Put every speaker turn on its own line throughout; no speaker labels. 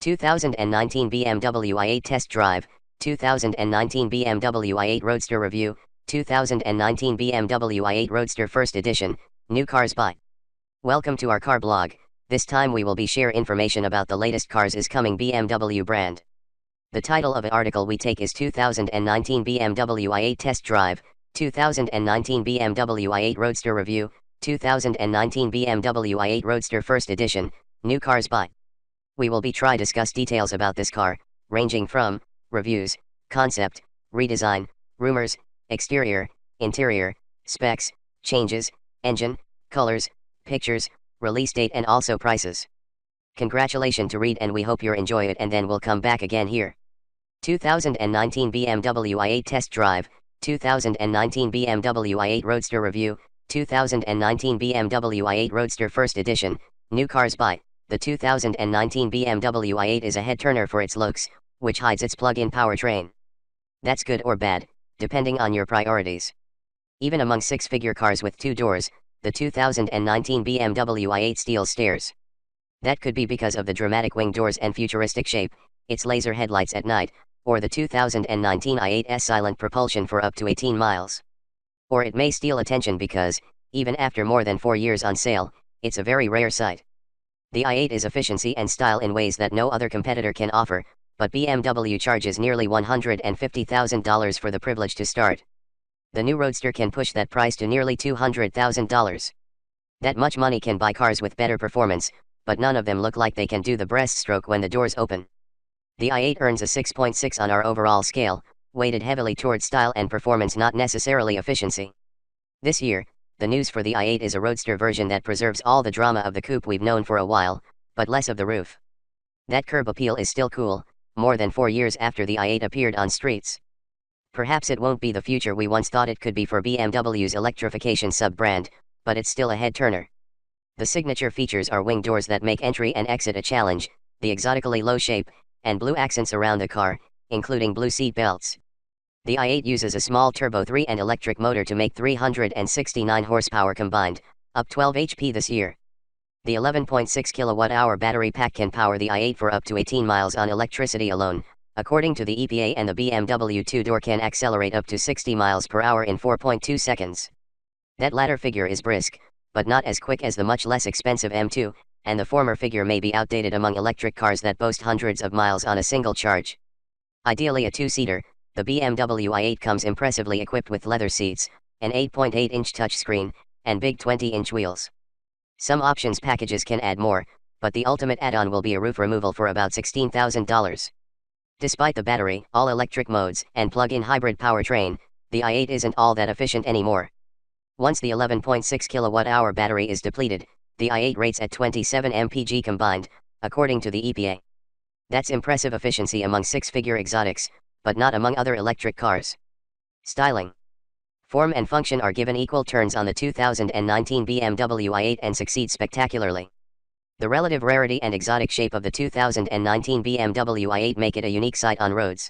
2019 BMW i8 Test Drive, 2019 BMW i8 Roadster Review, 2019 BMW i8 Roadster First Edition, New Cars By. Welcome to our car blog. This time we will be share information about the latest cars is coming BMW brand. The title of the article we take is 2019 BMW i8 Test Drive, 2019 BMW i8 Roadster Review, 2019 BMW i8 Roadster First Edition, New Cars By. We will be try discuss details about this car, ranging from reviews, concept, redesign, rumors, exterior, interior, specs, changes, engine, colors, pictures, release date and also prices. Congratulations to read and we hope you enjoy it and then we'll come back again here. 2019 BMW i8 Test Drive, 2019 BMW i8 Roadster Review, 2019 BMW i8 Roadster First Edition, New Cars By. The 2019 BMW i8 is a head-turner for its looks, which hides its plug-in powertrain. That's good or bad, depending on your priorities. Even among six-figure cars with two doors, the 2019 BMW i8 steals stares. That could be because of the dramatic wing doors and futuristic shape, its laser headlights at night, or the 2019 i8's silent propulsion for up to 18 miles. Or it may steal attention because, even after more than 4 years on sale, it's a very rare sight. The i8 is efficiency and style in ways that no other competitor can offer, but BMW charges nearly $150,000 for the privilege to start. The new Roadster can push that price to nearly $200,000. That much money can buy cars with better performance, but none of them look like they can do the breaststroke when the doors open. The i8 earns a 6.6 on our overall scale, weighted heavily towards style and performance, not necessarily efficiency. This year, the news for the i8 is a Roadster version that preserves all the drama of the coupe we've known for a while, but less of the roof. That curb appeal is still cool, more than 4 years after the i8 appeared on streets. Perhaps it won't be the future we once thought it could be for BMW's electrification sub-brand, but it's still a head-turner. The signature features are wing doors that make entry and exit a challenge, the exotically low shape, and blue accents around the car, including blue seat belts. The i8 uses a small turbo 3 and electric motor to make 369 horsepower combined, up 12 HP this year. The 11.6 kWh battery pack can power the i8 for up to 18 miles on electricity alone, according to the EPA, and the BMW 2-door can accelerate up to 60 miles per hour in 4.2 seconds. That latter figure is brisk, but not as quick as the much less expensive M2, and the former figure may be outdated among electric cars that boast hundreds of miles on a single charge. Ideally a two-seater, the BMW i8 comes impressively equipped with leather seats, an 8.8-inch touchscreen, and big 20-inch wheels. Some options packages can add more, but the ultimate add-on will be a roof removal for about $16,000. Despite the battery, all-electric modes, and plug-in hybrid powertrain, the i8 isn't all that efficient anymore. Once the 11.6 kWh battery is depleted, the i8 rates at 27 mpg combined, according to the EPA. That's impressive efficiency among six-figure exotics, but not among other electric cars. Styling. Form and function are given equal turns on the 2019 BMW i8 and succeed spectacularly. The relative rarity and exotic shape of the 2019 BMW i8 make it a unique sight on roads.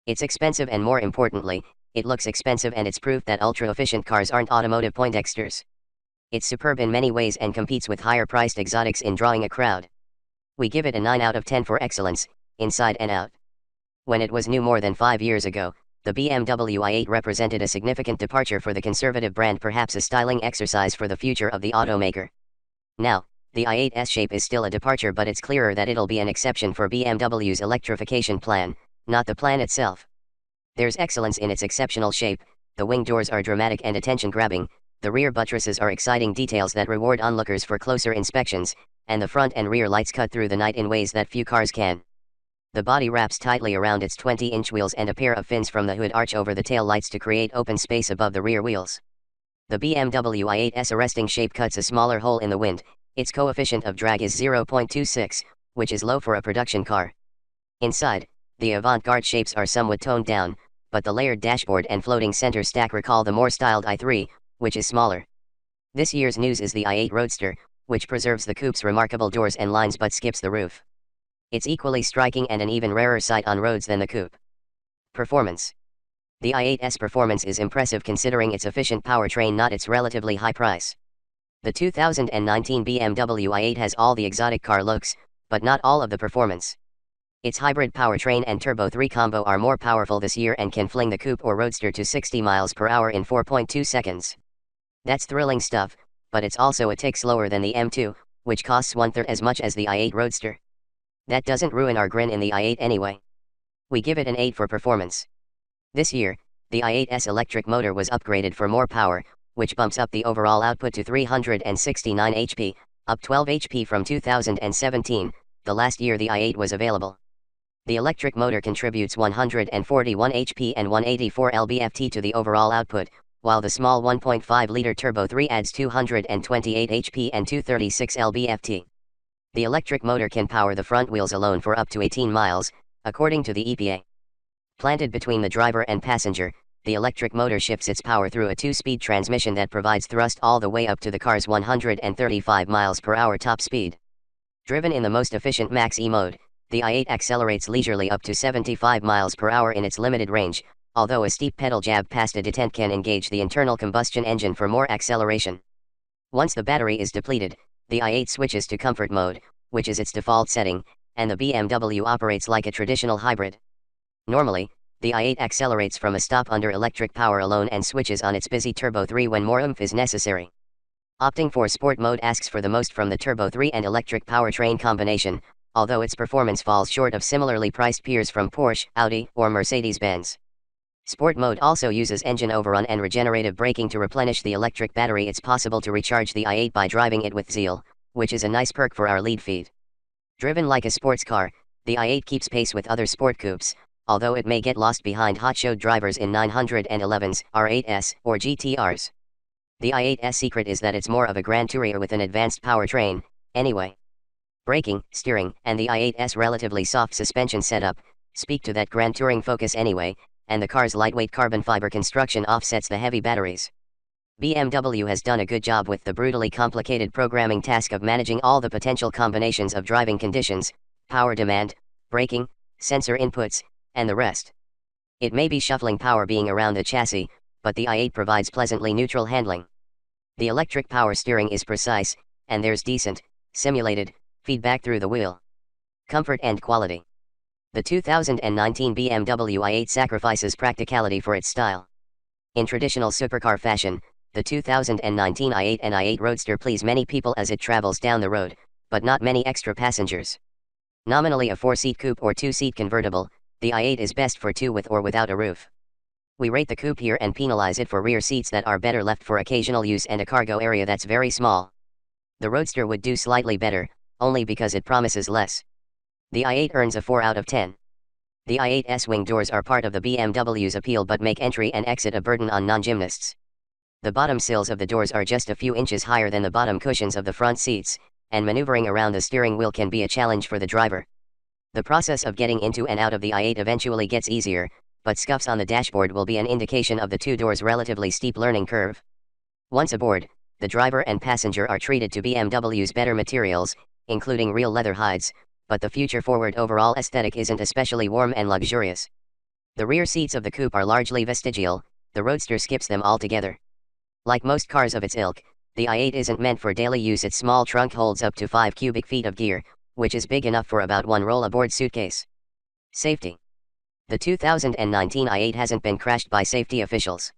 It's expensive and, more importantly, it looks expensive, and it's proof that ultra-efficient cars aren't automotive Poindexters. It's superb in many ways and competes with higher-priced exotics in drawing a crowd. We give it a 9 out of 10 for excellence, inside and out. When it was new more than 5 years ago, the BMW i8 represented a significant departure for the conservative brand, perhaps a styling exercise for the future of the automaker. Now, the i8's shape is still a departure, but it's clearer that it'll be an exception for BMW's electrification plan, not the plan itself. There's excellence in its exceptional shape, the wing doors are dramatic and attention-grabbing, the rear buttresses are exciting details that reward onlookers for closer inspections, and the front and rear lights cut through the night in ways that few cars can. The body wraps tightly around its 20-inch wheels, and a pair of fins from the hood arch over the tail lights to create open space above the rear wheels. The BMW i8's arresting shape cuts a smaller hole in the wind. Its coefficient of drag is 0.26, which is low for a production car. Inside, the avant-garde shapes are somewhat toned down, but the layered dashboard and floating center stack recall the more styled i3, which is smaller. This year's news is the i8 Roadster, which preserves the coupe's remarkable doors and lines but skips the roof. It's equally striking and an even rarer sight on roads than the coupe. Performance. The i8's performance is impressive considering its efficient powertrain, not its relatively high price. The 2019 BMW i8 has all the exotic car looks, but not all of the performance. Its hybrid powertrain and Turbo 3 combo are more powerful this year and can fling the coupe or roadster to 60 miles per hour in 4.2 seconds. That's thrilling stuff, but it's also a tick slower than the M2, which costs 1/3 as much as the i8 Roadster. That doesn't ruin our grin in the i8 anyway. We give it an 8 for performance. This year, the i8's electric motor was upgraded for more power, which bumps up the overall output to 369 HP, up 12 HP from 2017, the last year the i8 was available. The electric motor contributes 141 HP and 184 lb-ft to the overall output, while the small 1.5-liter Turbo 3 adds 228 HP and 236 lb-ft. The electric motor can power the front wheels alone for up to 18 miles, according to the EPA. Planted between the driver and passenger, the electric motor shifts its power through a 2-speed transmission that provides thrust all the way up to the car's 135 miles per hour top speed. Driven in the most efficient Max E mode, the i8 accelerates leisurely up to 75 miles per hour in its limited range, although a steep pedal jab past a detent can engage the internal combustion engine for more acceleration. Once the battery is depleted, the i8 switches to comfort mode, which is its default setting, and the BMW operates like a traditional hybrid. Normally, the i8 accelerates from a stop under electric power alone and switches on its busy Turbo 3 when more oomph is necessary. Opting for sport mode asks for the most from the Turbo 3 and electric powertrain combination, although its performance falls short of similarly priced peers from Porsche, Audi, or Mercedes-Benz. Sport mode also uses engine overrun and regenerative braking to replenish the electric battery. It's possible to recharge the i8 by driving it with zeal, which is a nice perk for our lead feed. Driven like a sports car, the i8 keeps pace with other sport coupes, although it may get lost behind hot-showed drivers in 911s, R8s, or GTRs. The i8's secret is that it's more of a Grand Tourer with an advanced powertrain, anyway. Braking, steering, and the i8's relatively soft suspension setup speak to that Grand Touring focus anyway, and the car's lightweight carbon fiber construction offsets the heavy batteries. BMW has done a good job with the brutally complicated programming task of managing all the potential combinations of driving conditions, power demand, braking, sensor inputs, and the rest. It may be shuffling power being around the chassis, but the i8 provides pleasantly neutral handling. The electric power steering is precise, and there's decent, simulated, feedback through the wheel. Comfort and quality. The 2019 BMW i8 sacrifices practicality for its style. In traditional supercar fashion, the 2019 i8 and i8 Roadster please many people as it travels down the road, but not many extra passengers. Nominally a 4-seat coupe or 2-seat convertible, the i8 is best for 2 with or without a roof. We rate the coupe here and penalize it for rear seats that are better left for occasional use and a cargo area that's very small. The Roadster would do slightly better, only because it promises less. The i8 earns a 4 out of 10. The i8's wing doors are part of the BMW's appeal but make entry and exit a burden on non-gymnasts. The bottom sills of the doors are just a few inches higher than the bottom cushions of the front seats, and maneuvering around the steering wheel can be a challenge for the driver. The process of getting into and out of the i8 eventually gets easier, but scuffs on the dashboard will be an indication of the two doors' relatively steep learning curve. Once aboard, the driver and passenger are treated to BMW's better materials, including real leather hides, but the future-forward overall aesthetic isn't especially warm and luxurious. The rear seats of the coupe are largely vestigial, the Roadster skips them altogether. Like most cars of its ilk, the i8 isn't meant for daily use. Its small trunk holds up to 5 cubic feet of gear, which is big enough for about one roll-aboard suitcase. Safety. The 2019 i8 hasn't been crashed by safety officials.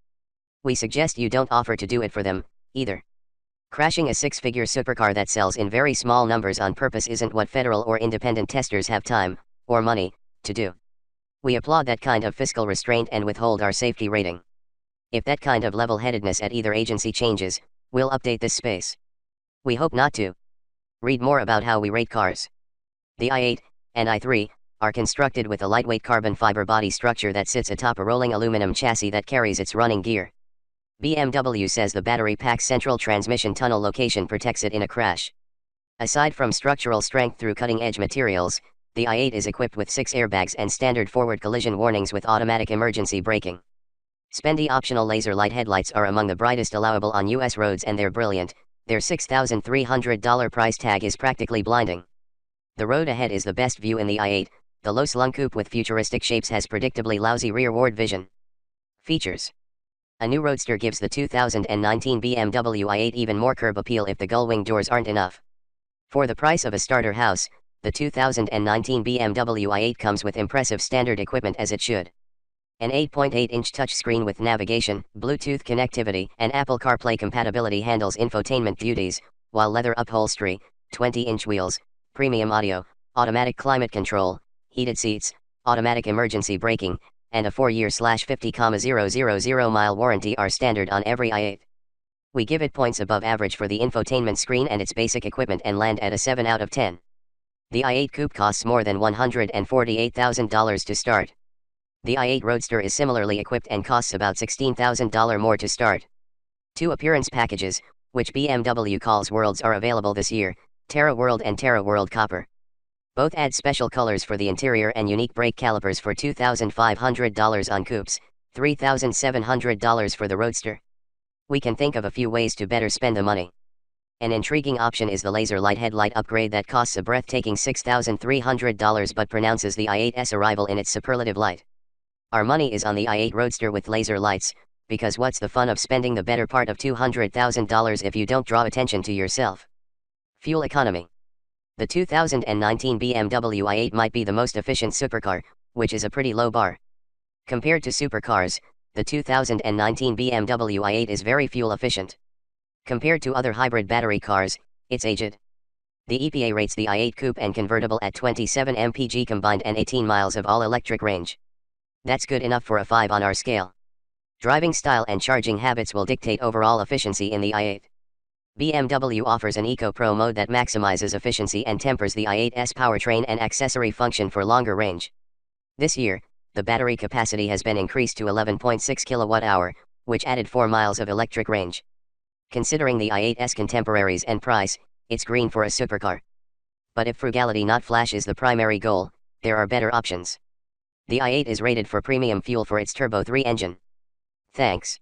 We suggest you don't offer to do it for them, either. Crashing a 6-figure supercar that sells in very small numbers on purpose isn't what federal or independent testers have time, or money, to do. We applaud that kind of fiscal restraint and withhold our safety rating. If that kind of level-headedness at either agency changes, we'll update this space. We hope not to. Read more about how we rate cars. The i8 and i3 are constructed with a lightweight carbon fiber body structure that sits atop a rolling aluminum chassis that carries its running gear. BMW says the battery pack's central transmission tunnel location protects it in a crash. Aside from structural strength through cutting-edge materials, the i8 is equipped with 6 airbags and standard forward collision warnings with automatic emergency braking. Spendy optional laser light headlights are among the brightest allowable on US roads, and they're brilliant. Their $6,300 price tag is practically blinding. The road ahead is the best view in the i8. The low-slung coupe with futuristic shapes has predictably lousy rearward vision. Features. A new Roadster gives the 2019 BMW i8 even more curb appeal if the gull-wing doors aren't enough. For the price of a starter house, The 2019 BMW i8 comes with impressive standard equipment as it should. An 8.8-inch touchscreen with navigation, Bluetooth connectivity, and Apple CarPlay compatibility handles infotainment duties, while leather upholstery, 20-inch wheels, premium audio, automatic climate control, heated seats, automatic emergency braking, and a 4-year/50,000-mile warranty are standard on every i8. We give it points above average for the infotainment screen and its basic equipment and land at a 7 out of 10. The i8 Coupe costs more than $148,000 to start. The i8 Roadster is similarly equipped and costs about $16,000 more to start. 2 appearance packages, which BMW calls Worlds, are available this year, Tera World and Tera World Copper. Both add special colors for the interior and unique brake calipers for $2,500 on coupes, $3,700 for the Roadster. We can think of a few ways to better spend the money. An intriguing option is the laser light headlight upgrade that costs a breathtaking $6,300 but pronounces the i8's arrival in its superlative light. Our money is on the i8 Roadster with laser lights, because what's the fun of spending the better part of $200,000 if you don't draw attention to yourself? Fuel economy. The 2019 BMW i8 might be the most efficient supercar, which is a pretty low bar. Compared to supercars, the 2019 BMW i8 is very fuel efficient. Compared to other hybrid battery cars, it's aged. The EPA rates the i8 Coupe and convertible at 27 mpg combined and 18 miles of all-electric range. That's good enough for a 5 on our scale. Driving style and charging habits will dictate overall efficiency in the i8. BMW offers an Eco Pro mode that maximizes efficiency and tempers the i8's powertrain and accessory function for longer range. This year, the battery capacity has been increased to 11.6 kWh, which added 4 miles of electric range. Considering the i8's contemporaries and price, it's green for a supercar. But if frugality not flash is the primary goal, there are better options. The i8 is rated for premium fuel for its Turbo 3 engine. Thanks.